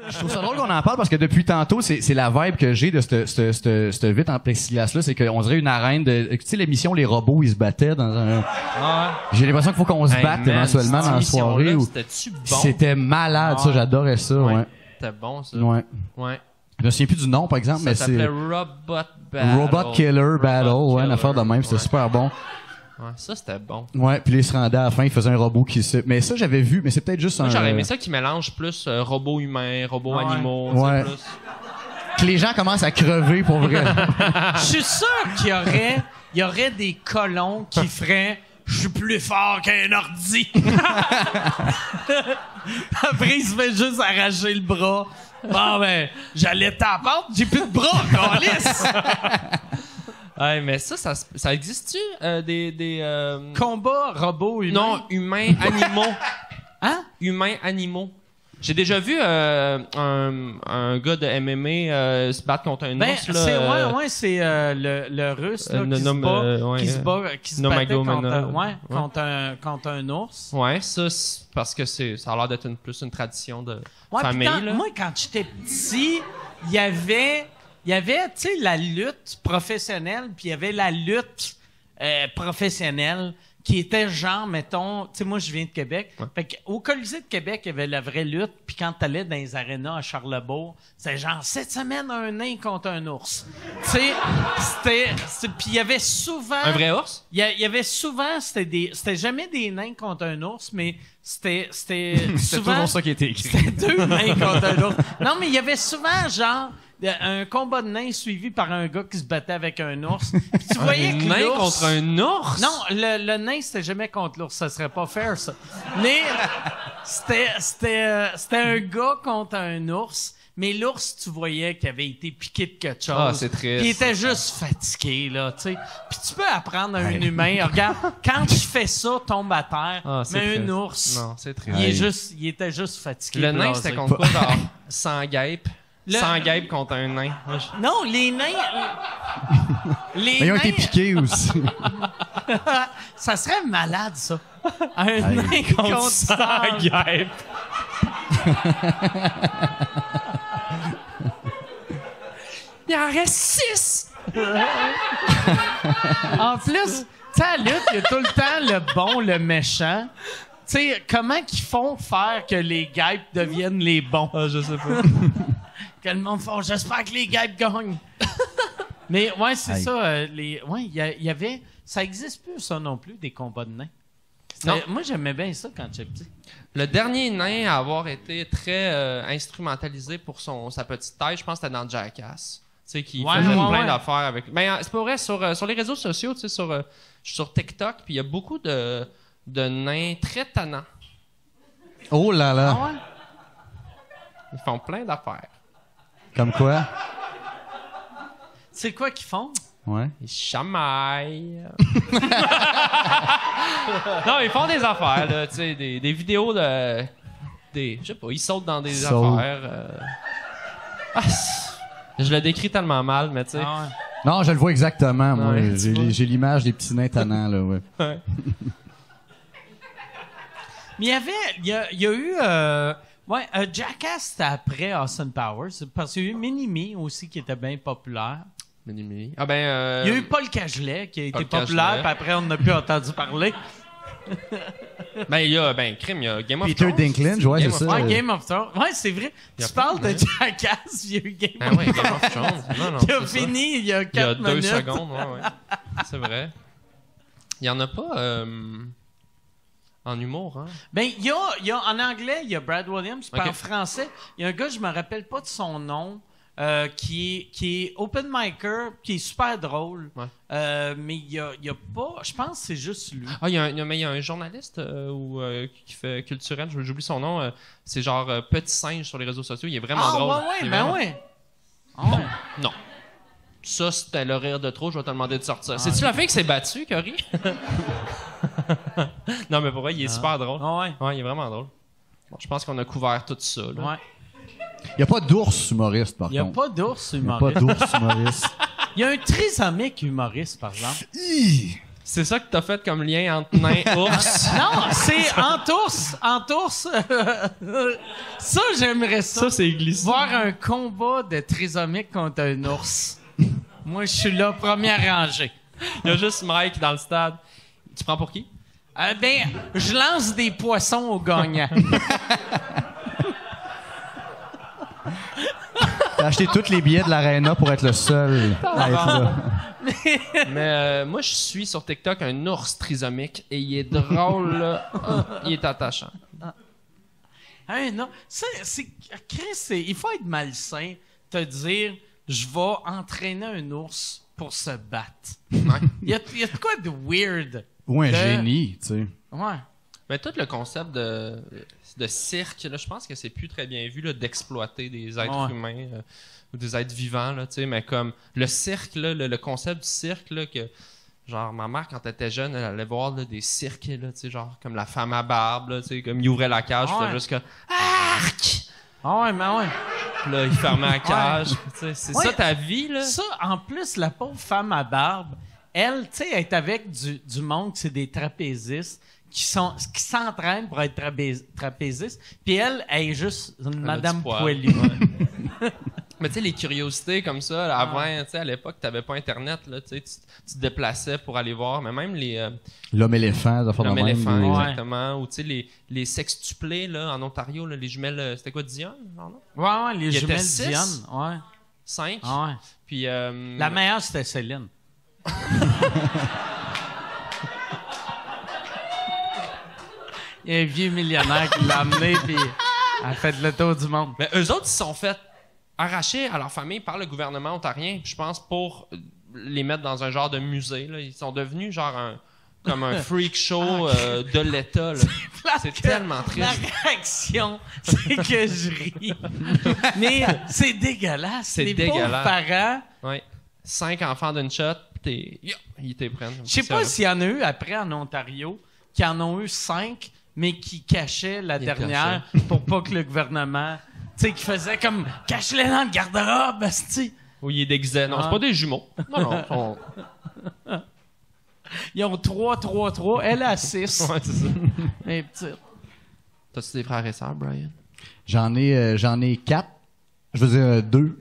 Je trouve ça drôle qu'on en parle parce que depuis tantôt, c'est la vibe que j'ai de cette vitre en plexiglas-là. C'est qu'on dirait une arène de... Tu sais, l'émission Les robots, ils se battaient dans un... J'ai l'impression qu'il faut qu'on se batte éventuellement dans la soirée. C'était-tu bon? C'était malade, ça. J'adorais ça, ouais. C'était bon, ça. Ouais. Je me souviens plus du nom, par exemple, mais ça c'est... s'appelait Robot Battle. Robot Killer Battle, ouais, une affaire de même. C'était super bon. Ouais, ça, c'était bon. Ouais, puis là, il se rendait à la fin, il faisait un robot qui se... Mais ça, j'avais vu, mais c'est peut-être juste Moi, j'aurais aimé ça qui mélange plus robots humains, robots animaux. Ouais. Plus... Que les gens commencent à crever pour vrai. Je suis sûr qu'il y aurait des colons qui feraient « Je suis plus fort qu'un ordi! » Après, il se fait juste arracher le bras. Bon, ben, j'allais t'apprendre, j'ai plus de bras, câlisse! Ouais, mais ça existe-tu, des Combats robots humains? Non, humains, animaux. Hein? Humains, animaux. J'ai déjà vu un gars de MMA se battre contre un ours, là. C'est le russe là, qui se battait contre un ours. Ouais, ça, parce que ça a l'air d'être plus une tradition de famille. Moi, quand j'étais petit, il y avait, tu sais, la lutte professionnelle, puis il y avait la lutte professionnelle qui était genre, mettons, tu sais, moi, je viens de Québec. Ouais. Fait qu'au Colisée de Québec, il y avait la vraie lutte, puis quand t'allais dans les arénas à Charlebourg, c'était genre, cette semaine, un nain contre un ours. Tu sais, puis il y avait souvent... Un vrai ours? Il y avait souvent, c'était jamais des nains contre un ours, mais c'était souvent... toujours ça qui était écrit. C'était deux nains contre un ours. Non, mais il y avait souvent, genre... un combat de nains suivi par un gars qui se battait avec un ours. Puis tu voyais que nain contre un ours? Non, le nain, c'était jamais contre l'ours. Ça serait pas fair, ça. Mais c'était un gars contre un ours. Mais l'ours, tu voyais qu'il avait été piqué de quelque chose. Ah, c'est triste. Puis il était juste fatigué, là, tu sais. Puis tu peux apprendre à un humain, regarde, quand je fais ça, tombe à terre. Mais un ours, non, c'est triste. Il était juste fatigué. Le nain, c'était contre quoi, genre, sans guêpe? Sans guêpe contre un nain. Non, les nains... Mais ils ont été piqués aussi. Ça serait malade, ça. Un nain contre sans guêpe. Il en reste 6! En plus, tu sais, à la lutte, il y a tout le temps le bon, le méchant. Tu sais, comment qu'ils font faire que les guêpes deviennent les bons? Ah, je sais pas. Que le monde font, j'espère que les guêpes gagnent. Mais ouais, c'est ça. Il y avait... Ça existe plus, ça non plus, des combats de nains. Non. Moi, j'aimais bien ça quand j'étais petit. Le dernier nain à avoir été très instrumentalisé pour sa petite taille, je pense que c'était dans Jackass. Tu sais, qui faisait plein d'affaires avec... Mais c'est pas vrai, sur les réseaux sociaux, tu sais, je suis sur TikTok, puis il y a beaucoup de nains très tannants. Oh là là! Ah ouais? Ils font plein d'affaires. Comme quoi? C'est quoi qu'ils font? Ouais. Ils chamaillent. Non, ils font des affaires, là, tu sais, des vidéos de... je sais pas, ils sautent dans des affaires. Je le décris tellement mal, mais tu sais... Ah ouais. Non, je le vois exactement, moi. Ouais, j'ai l'image des petits nains tannants, là, ouais. Ouais. Mais il y a eu... Jackass, c'était après Austin Powers, parce qu'il y a eu Mini-Me aussi qui était bien populaire. Mini-Me. Ah ben... Il y a eu Paul Cagelet qui a été Paul populaire, Cagelet. puis après, on n'a plus entendu parler. Ben, il y a Game of Peter Thrones. Dinklage, ouais, Game c'est of ça. Ouais, Game of Thrones. Ouais, c'est vrai. Y a Tu pas parles de- de Jackass, il y a eu Game Ah of ouais, Game of Thrones. Non, qui a c'est ça. fini il y a 4 Il y a minutes. 2 secondes, ouais. C'est vrai. Il y en a pas en humour, hein? Ben, il y a en anglais, il y a Brad Williams, puis Ok. en français, il y a un gars, je me rappelle pas de son nom, qui est open micer, qui est super drôle. Ouais. Mais il y a pas, je pense que c'est juste lui. Ah, il y a un journaliste qui fait culturel, j'oublie son nom. C'est genre Petit Singe sur les réseaux sociaux. Il est vraiment drôle. Il est vraiment- Ouais. Non. Ça, c'était le rire de trop, je vais te demander de sortir. C'est-tu la fille qui s'est battue, Cory? Non, mais pour vrai, il est super drôle. Ah ouais. Ouais, il est vraiment drôle. Bon, je pense qu'on a couvert tout ça. Là. Ouais. Il n'y a pas d'ours humoriste, par Il n'y a contre. pas d'ours Il n'y a pas humoriste. d'ours humoriste. Il y a un trisomique humoriste, par exemple. C'est ça que t'as fait comme lien entre nain et ours? Non, c'est entours. Ça, j'aimerais ça. Ça, c'est glissé. Voir un combat de trisomique contre un ours. Moi, je suis là, première rangée. Il y a juste Mike dans le stade. Tu prends pour qui? Je lance des poissons aux gagnants. T'as acheté tous les billets de l'aréna pour être le seul à être là. Mais moi, je suis sur TikTok un ours trisomique et il est drôle, là. Il est attachant. Non, il faut être malsain, te dire, je vais entraîner un ours pour se battre. Ouais. Il y a de quoi de weird. Ou un génie, tu sais. Ouais. Mais tout le concept de cirque, là, je pense que c'est plus très bien vu là, d'exploiter des êtres humains ou des êtres vivants, là, mais comme le cirque, là, le concept du cirque, là, que genre ma mère, quand elle était jeune, elle allait voir là, des cirques, là, genre comme la femme à barbe, là, comme il ouvrait la cage, il faisait juste que arc! Ah ouais, mais ouais. Puis là, il fermait la cage. C'est ça ta vie, là? Ça, en plus, la pauvre femme à barbe, elle, tu sais, elle est avec du monde, c'est des trapézistes, qui s'entraînent pour être trapézistes, puis elle est juste une madame poilue. Mais tu sais, les curiosités comme ça, là, avant, tu sais, à l'époque, t'avais pas Internet, là, tu te déplaçais pour aller voir, mais même les... L'homme-éléphant, l'homme éléphant, exactement. Ou tu sais, les sextuplés, là, en Ontario, là, les jumelles, c'était quoi, Dionne? Non? Ouais, les jumelles Dionne, ouais. 5. Ouais. Puis... la meilleure, c'était Céline. Il y a un vieux millionnaire qui l'a amené, puis elle a fait le tour du monde. Mais eux autres, ils se sont fait arracher à leur famille par le gouvernement ontarien, je pense, pour les mettre dans un genre de musée. Là. Ils sont devenus genre comme un freak show de l'État. C'est tellement triste. La réaction, c'est que je ris. Mais c'est dégueulasse. C'est les dégueulasse. Pauvres parents... Oui. 5 enfants d'une shot, puis ils te prennent. Je sais pas s'il y en a eu après en Ontario, qui en ont eu 5, mais qui cachaient la dernière pour pas que le gouvernement... Tu sais, qui faisait comme « Cache-les dans le garde-robe, asti! » Oui, ils déguisaient. Non, c'est pas des jumeaux. Non. Ils ont 3. Elle a 6. Ouais, c'est ça. Mais petite. T'as-tu des frères et sœurs, Brian? J'en ai 4. Je veux dire 2.